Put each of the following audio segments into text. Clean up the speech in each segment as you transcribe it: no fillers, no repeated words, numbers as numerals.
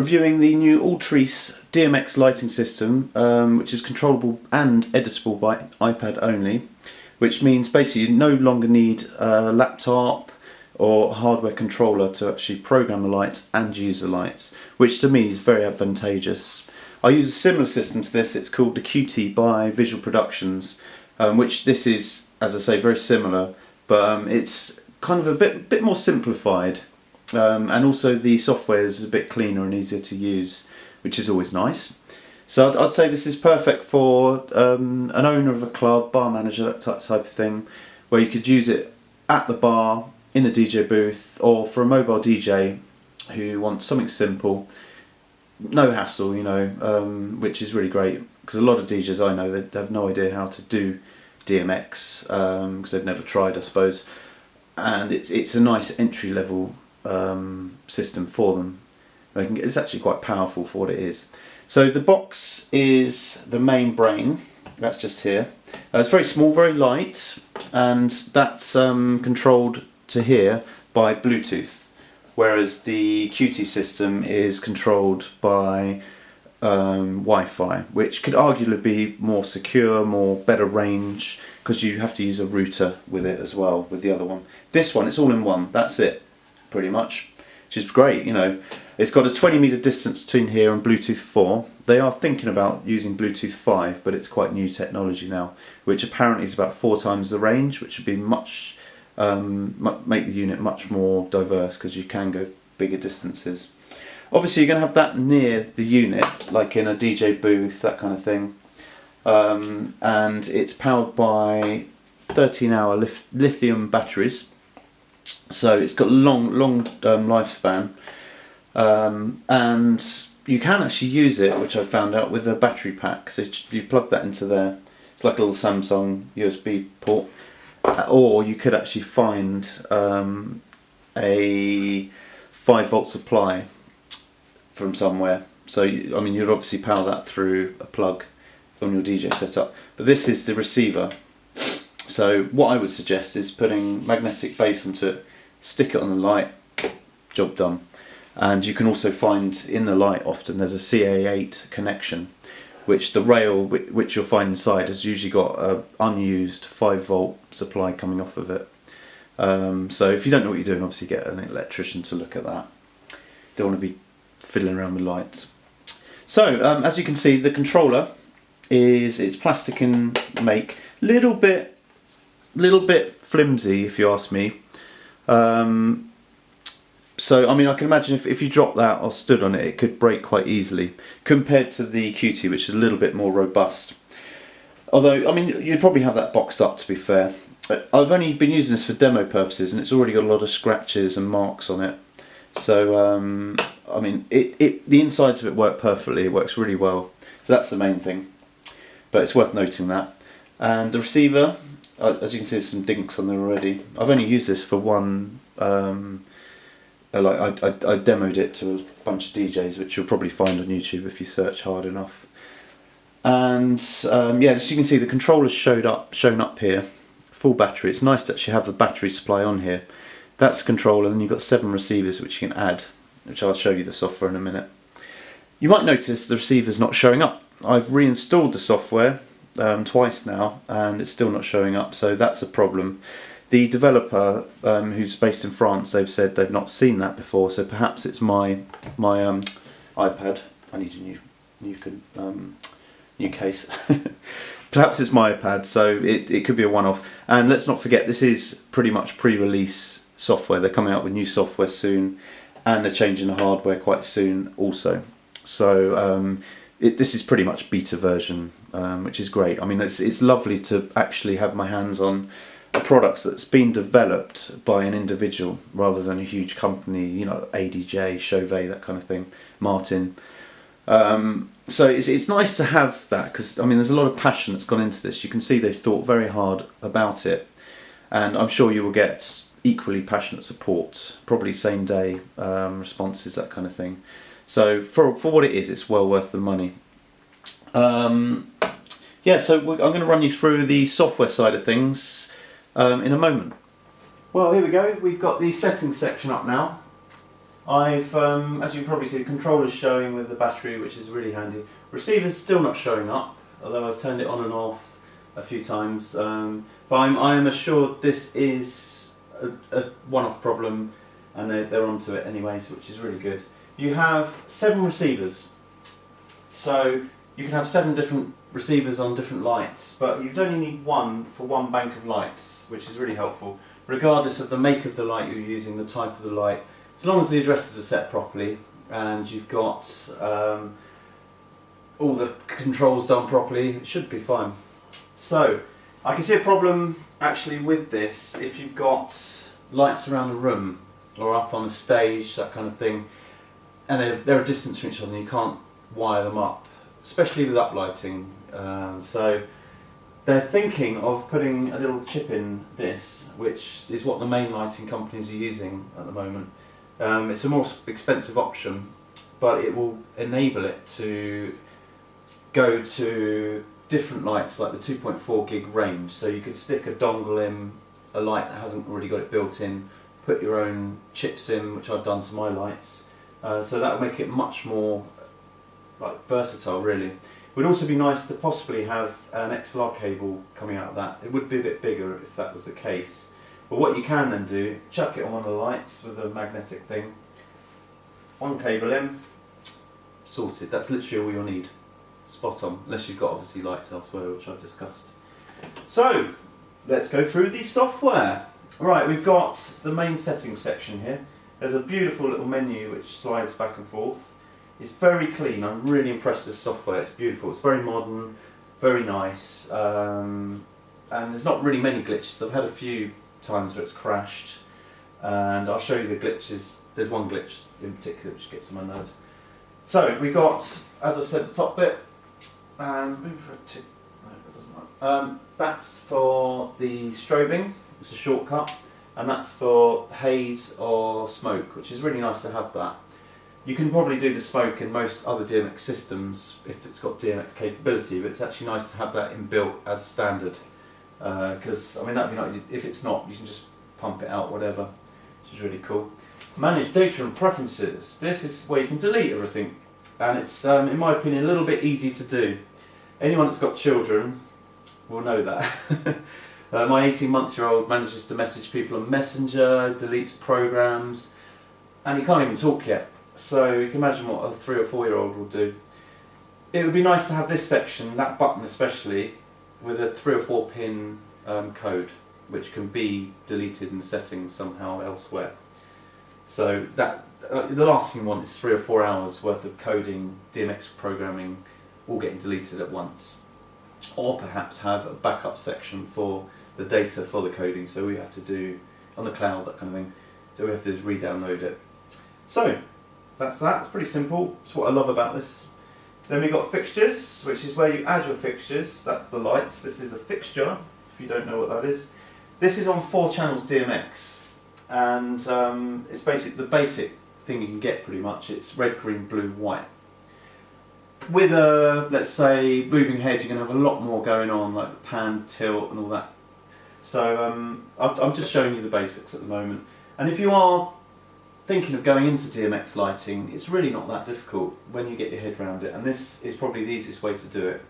reviewing the new Altrice DMX lighting system, which is controllable and editable by iPad only, which means basically you no longer need a laptop or a hardware controller to actually program the lights and use the lights, which to me is very advantageous. I use a similar system to this. It's called the QT by Visual Productions, which this is, as I say, very similar, but it's kind of a bit more simplified. And also the software is a bit cleaner and easier to use, which is always nice. So I'd say this is perfect for an owner of a club, bar manager, that type of thing, where you could use it at the bar, in a DJ booth, or for a mobile DJ who wants something simple, no hassle, you know, which is really great, because a lot of DJs I know, they have no idea how to do DMX, because they've never tried, I suppose, and it's a nice entry level system for them. It's actually quite powerful for what it is. So the box is the main brain, that's just here. It's very small, very light, and that's controlled to here by Bluetooth, whereas the QT system is controlled by Wi-Fi, which could arguably be more secure, better range, because you have to use a router with it as well, with the other one. This one, it's all in one, that's it, pretty much, which is great, you know. It's got a 20-meter distance between here and Bluetooth 4. They are thinking about using Bluetooth 5, but it's quite new technology now, which apparently is about 4 times the range, which would be much, make the unit much more diverse, because you can go bigger distances. Obviously you're going to have that near the unit, like in a DJ booth, that kind of thing. And it's powered by 13-hour lithium batteries, so it's got long lifespan, and you can actually use it, which I found out, with a battery pack. So you plug that into there, it's like a little Samsung USB port, or you could actually find a 5-volt supply from somewhere. So I mean, you'd obviously power that through a plug on your DJ setup, but this is the receiver. So what I would suggest is putting magnetic base into it, stick it on the light, job done. And you can also find in the light often there's a CA8 connection, which the rail which you'll find inside has usually got an unused 5-volt supply coming off of it. So if you don't know what you're doing, obviously get an electrician to look at that. Don't want to be fiddling around with lights. So as you can see, the controller it's plastic in make, little bit flimsy if you ask me. So I mean, I can imagine if you drop that or stood on it, it could break quite easily, compared to the QT, which is a little bit more robust. Although, I mean, you'd probably have that boxed up, to be fair. I've only been using this for demo purposes, and it's already got a lot of scratches and marks on it. So I mean, the insides of it work perfectly. It works really well. So that's the main thing. But it's worth noting that. And the receiver, as you can see, there's some dinks on there already. I've only used this for one. I demoed it to a bunch of DJs, which you'll probably find on YouTube if you search hard enough. And yeah, as you can see, the controller's shown up here, full battery. It's nice to actually have a battery supply on here. That's the controller, and you've got 7 receivers which you can add, which I'll show you the software in a minute. You might notice the receiver's not showing up. I've reinstalled the software twice now, and it's still not showing up, so that's a problem. The developer, who's based in France, they've said they've not seen that before, so perhaps it's my iPad. I need a new case. Perhaps it's my iPad, so it could be a one-off. And let's not forget, this is pretty much pre-release software. They're coming out with new software soon, and they're changing the hardware quite soon also. So this is pretty much beta version, which is great. I mean, it's lovely to actually have my hands on a product that's been developed by an individual rather than a huge company, you know, ADJ, Chauvet, that kind of thing, Martin. So it's nice to have that, because I mean, there's a lot of passion that's gone into this. You can see they've thought very hard about it, and I'm sure you will get equally passionate support, probably same day responses, that kind of thing. So for what it is, it's well worth the money. Yeah, so I'm going to run you through the software side of things in a moment. Well, here we go. We've got the settings section up now. as you can probably see, the controller's showing with the battery, which is really handy. Receiver's still not showing up, although I've turned it on and off a few times. But I am assured this is a one-off problem, and they're onto it anyway, so, which is really good. You have 7 receivers, so you can have 7 different receivers on different lights, but you only need one for one bank of lights, which is really helpful, regardless of the make of the light you're using, the type of the light. As long as the addresses are set properly and you've got all the controls done properly, it should be fine. So, I can see a problem actually with this if you've got lights around the room or up on a stage, that kind of thing, and they're a distance from each other and you can't wire them up, especially with uplighting. So they're thinking of putting a little chip in this, which is what the main lighting companies are using at the moment. It's a more expensive option, but it will enable it to go to different lights, like the 2.4 gig range. So you could stick a dongle in a light that hasn't already got it built in, put your own chips in, which I've done to my lights. So that will make it much more versatile, really. It would also be nice to possibly have an XLR cable coming out of that. It would be a bit bigger if that was the case. But what you can then do, chuck it on one of the lights with a magnetic thing, one cable in, sorted. That's literally all you'll need. Spot on, unless you've got obviously lights elsewhere, which I've discussed. So, let's go through the software. Right, we've got the main settings section here. There's a beautiful little menu which slides back and forth. It's very clean. I'm really impressed with this software. It's beautiful. It's very modern, very nice, and there's not really many glitches. I've had a few times where it's crashed, and I'll show you the glitches. There's one glitch in particular which gets on my nerves. So we got, as I've said, the top bit, and that's for the strobing. It's a shortcut, and that's for haze or smoke, which is really nice to have that. You can probably do the smoke in most other DMX systems if it's got DMX capability, but it's actually nice to have that inbuilt as standard. Because, I mean, that'd be nice. If it's not, you can just pump it out, whatever, which is really cool. Manage data and preferences. This is where you can delete everything, and it's, in my opinion, a little bit easy to do. Anyone that's got children will know that. My 18-month-old manages to message people on Messenger, deletes programs, and he can't even talk yet. So you can imagine what a 3 or 4-year-old will do. It would be nice to have this section, that button especially, with a 3 or 4 pin code, which can be deleted in settings somehow elsewhere. So that the last thing you want is 3 or 4 hours worth of coding, DMX programming, all getting deleted at once. Or perhaps have a backup section for the data for the coding, so we have to do on the cloud, that kind of thing. So we have to just re-download it. So that's that. It's pretty simple. It's what I love about this. Then we've got fixtures, which is where you add your fixtures. That's the lights. This is a fixture, if you don't know what that is. This is on 4 channels DMX, and it's the basic thing you can get pretty much. It's red, green, blue, white. With a, let's say, moving head, you're going to have a lot more going on, like pan, tilt, and all that. So I'm just showing you the basics at the moment. And if you are thinking of going into DMX lighting, it's really not that difficult when you get your head around it, and this is probably the easiest way to do it.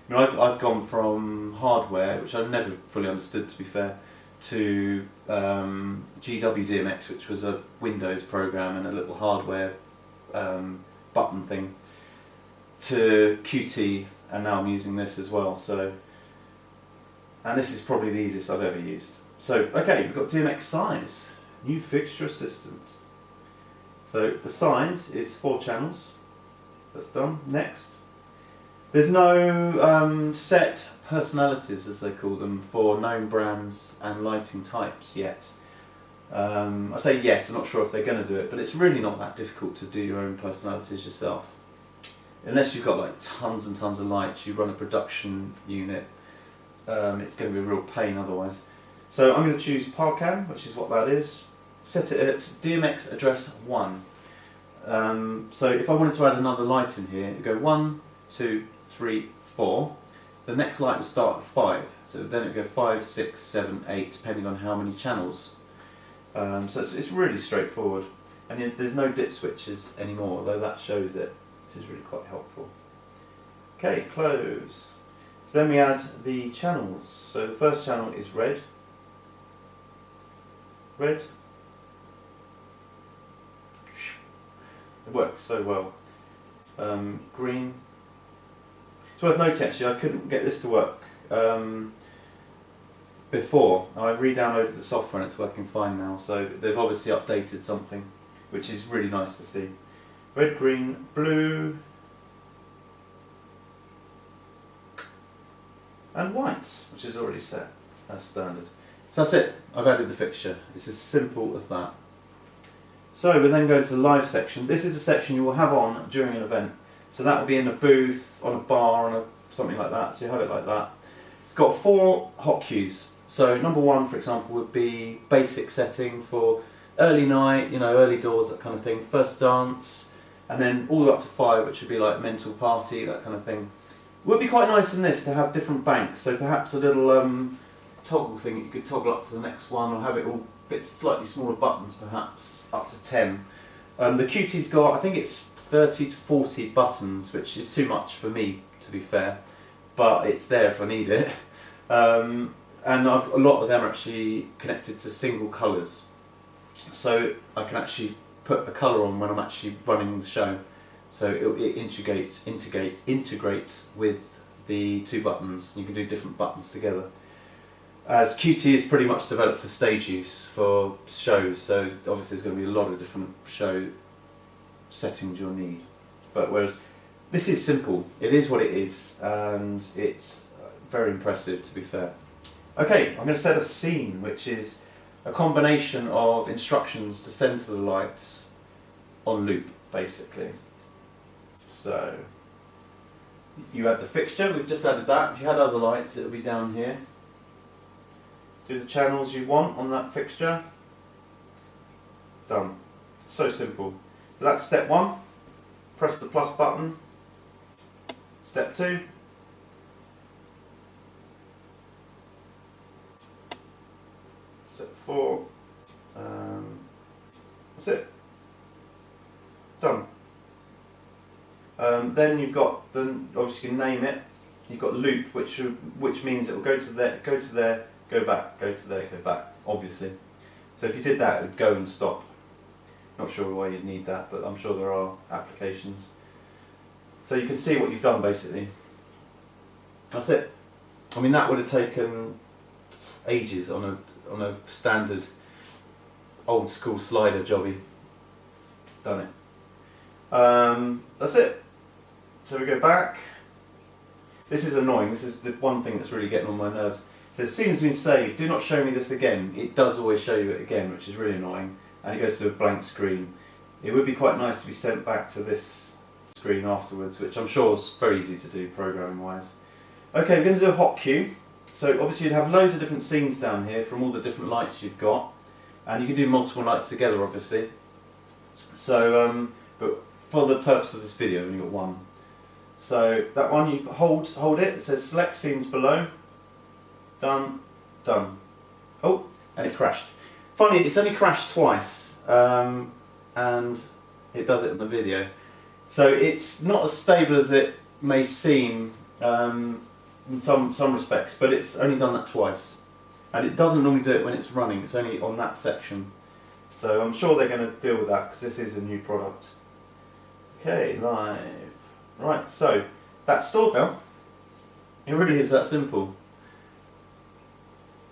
You know, I've gone from hardware, which I've never fully understood, to be fair, to GWDMX, which was a Windows program and a little hardware button thing, to QT, and now I'm using this as well. So, and this is probably the easiest I've ever used. So, okay, we've got DMX size, new fixture assistant. So the size is 4 channels. That's done. Next. There's no set personalities, as they call them, for known brands and lighting types yet. I say yet, I'm not sure if they're going to do it, but it's really not that difficult to do your own personalities yourself. Unless you've got like tons and tons of lights, you run a production unit, it's going to be a real pain otherwise. So I'm going to choose Parcan, which is what that is. Set it at DMX address 1. So if I wanted to add another light in here, it'd go 1, 2, 3, 4. The next light would start at 5. So then it'd go 5, 6, 7, 8, depending on how many channels. So it's really straightforward. and there's no dip switches anymore, although that shows it, which is really quite helpful. Okay, close. So then we add the channels. So the first channel is red, red. It works so well. Green. It's worth noting actually, I couldn't get this to work before. I re-downloaded the software and it's working fine now, so they've obviously updated something, which is really nice to see. Red, green, blue, and white, which is already set as standard. So that's it, I've added the fixture. It's as simple as that. So we then go to the live section. This is a section you will have on during an event. So that will be in a booth, on a bar, on something like that. So you have it like that. It's got 4 hot cues. So number 1, for example, would be basic setting for early night, you know, early doors, that kind of thing. First dance, and then all the way up to 5, which would be like mental party, that kind of thing. It would be quite nice in this to have different banks. So perhaps a little toggle thing that you could toggle up to the next one, or have it all bits slightly smaller buttons, perhaps up to 10. The QT's got, I think it's 30 to 40 buttons, which is too much for me, to be fair, but it's there if I need it. And a lot of them are actually connected to single colours, so I can actually put a colour on when I'm actually running the show. So it integrates with the 2 buttons. You can do different buttons together. As QT is pretty much developed for stage use for shows, so obviously there's going to be a lot of different show settings you'll need. But whereas this is simple, it is what it is, and it's very impressive, to be fair. Okay, I'm going to set a scene, which is a combination of instructions to send to the lights on loop, basically. So you add the fixture, we've just added that. If you had other lights, it will be down here. Do the channels you want on that fixture. Done. So simple. So that's step 1. Press the plus button. Step 2. Step 4. That's it. Done. Then you've got, obviously you can name it. You've got loop, which means it will go to there, go back, go to there, go back, obviously. So if you did that, it would go and stop. Not sure why you'd need that, but I'm sure there are applications. So you can see what you've done, basically. That's it. I mean, that would have taken ages on a standard old school slider jobby. Done it. That's it. So we go back. This is annoying. This is the one thing that's really getting on my nerves. So as soon as it's been saved, do not show me this again. It does always show you it again, which is really annoying. And it goes to a blank screen. It would be quite nice to be sent back to this screen afterwards, which I'm sure is very easy to do programming wise. Okay, we're going to do a hot cue. So obviously you'd have loads of different scenes down here from all the different lights you've got. And you can do multiple lights together, obviously. So, but for the purpose of this video, we've only got one. So that one, you hold it. It says select scenes below. Done, done. Oh, and it crashed. Funny, it's only crashed twice, and it does it in the video. So it's not as stable as it may seem in some respects, but it's only done that twice. And it doesn't normally do it when it's running, it's only on that section. So I'm sure they're going to deal with that, because this is a new product. Okay, live. Right, so that's doorbell. It really is that simple.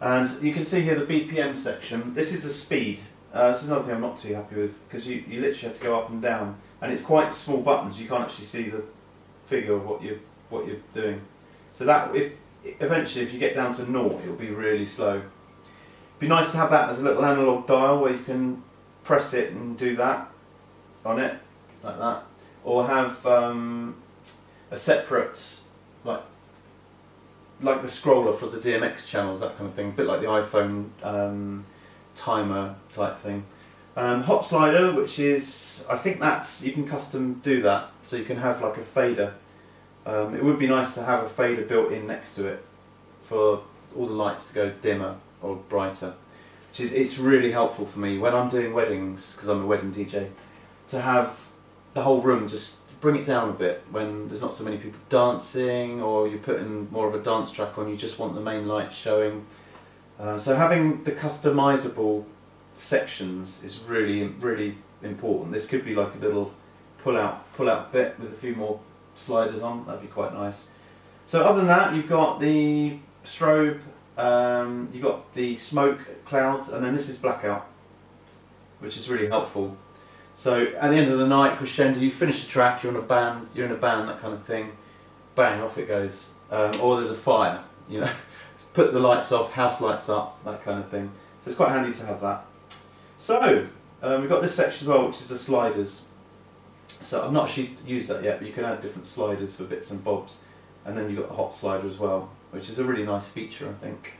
And you can see here the BPM section. This is the speed. This is another thing I'm not too happy with, because you literally have to go up and down, and it's quite small buttons. You can't actually see the figure of what you're doing. So that eventually if you get down to 0, it'll be really slow. It'd be nice to have that as a little analog dial where you can press it and do that on it like that, or have a separate like the scroller for the DMX channels, that kind of thing, a bit like the iPhone timer type thing. Hot slider, which is, I think that's, you can custom do that, so you can have like a fader. It would be nice to have a fader built in next to it for all the lights to go dimmer or brighter. it's really helpful for me when I'm doing weddings, because I'm a wedding DJ, to have the whole room just bring it down a bit when there's not so many people dancing, or you're putting more of a dance track on, you just want the main lights showing. So having the customizable sections is really, really important. This could be like a little pull out bit with a few more sliders on, that'd be quite nice. So other than that, you've got the strobe, you've got the smoke clouds, and then this is blackout, which is really helpful. So at the end of the night, crescendo, you finish the track, you're in a band, that kind of thing, bang, off it goes. Or there's a fire, you know, put the lights off, house lights up, that kind of thing. So it's quite handy to have that. So we've got this section as well, which is the sliders. So I've not actually used that yet, but you can add different sliders for bits and bobs. And then you've got the hot slider as well, which is a really nice feature, I think.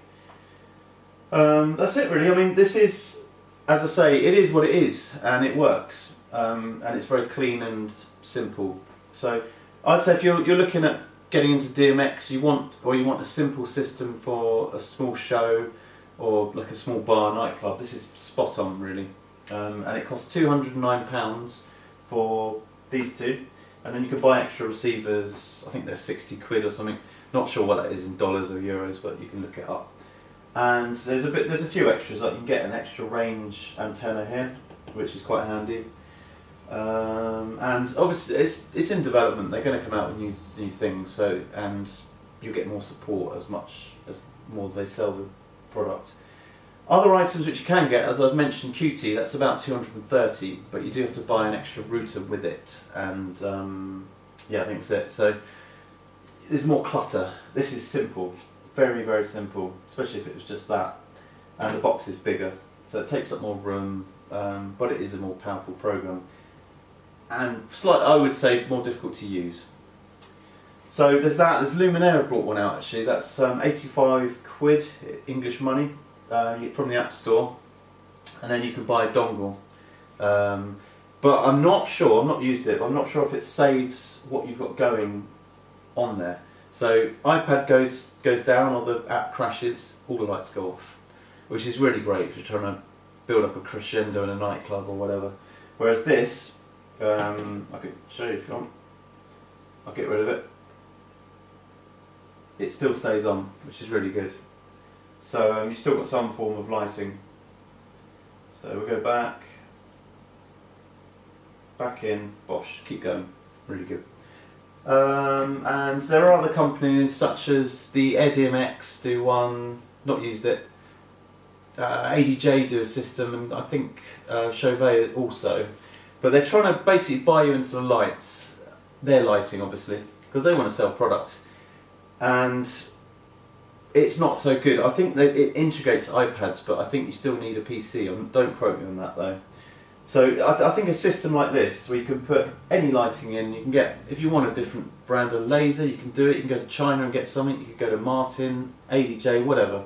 That's it really. I mean, this is, as I say, it is what it is, and it works, and it's very clean and simple. So I'd say if you're looking at getting into DMX, you want a simple system for a small show or like a small bar nightclub, this is spot on really. And it costs £209 for these two, and then you can buy extra receivers. I think they're 60 quid or something. Not sure what that is in dollars or euros, but you can look it up. And there's a few extras, like you can get an extra range antenna here, which is quite handy. And obviously it's in development. They're going to come out with new things, so, and you'll get more support as more they sell the product. Other items which you can get, as I've mentioned, QT, that's about 230, but you do have to buy an extra router with it, and yeah, I think that's it. So there's more clutter. This is simple, very, very simple, especially if it was just that, and the box is bigger, so it takes up more room, but it is a more powerful program, and I would say more difficult to use. So there's that. There's Luminaire have brought one out actually. That's 85 quid English money from the App Store, and then you can buy a dongle. But I'm not sure. I've not used it. But I'm not sure if it saves what you've got going on there. So iPad goes down, or the app crashes, all the lights go off, which is really great if you're trying to build up a crescendo in a nightclub or whatever. Whereas this, I could show you if you want. I'll get rid of it. It still stays on, which is really good. So you've still got some form of lighting. So we'll go back in, bosh, keep going, really good. And there are other companies such as the AirDMX do one, not used it. ADJ do a system, and I think Chauvet also. But they're trying to basically buy you into the lights, their lighting obviously, because they want to sell products. And it's not so good. I think that it integrates iPads, but I think you still need a PC. Don't quote me on that though. So I think a system like this, where you can put any lighting in, you can get, if you want a different brand of laser, you can do it. You can go to China and get something. You can go to Martin, ADJ, whatever.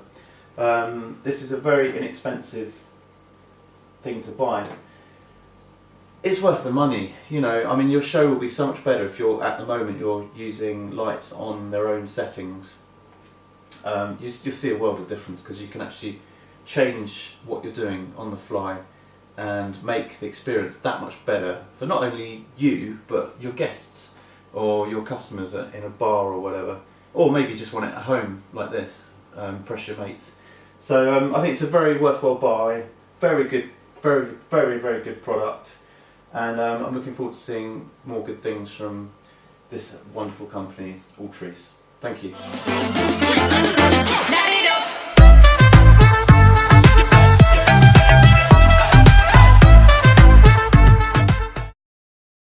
This is a very inexpensive thing to buy. It's worth the money, you know. I mean, your show will be so much better if at the moment you're using lights on their own settings. You'll see a world of difference, because you can actually change what you're doing on the fly and make the experience that much better for not only you, but your guests or your customers in a bar or whatever, or maybe you just want it at home like this, impress your mates. So I think it's a very worthwhile buy, very good, very, very, very good product. And I'm looking forward to seeing more good things from this wonderful company, Altrice. Thank you.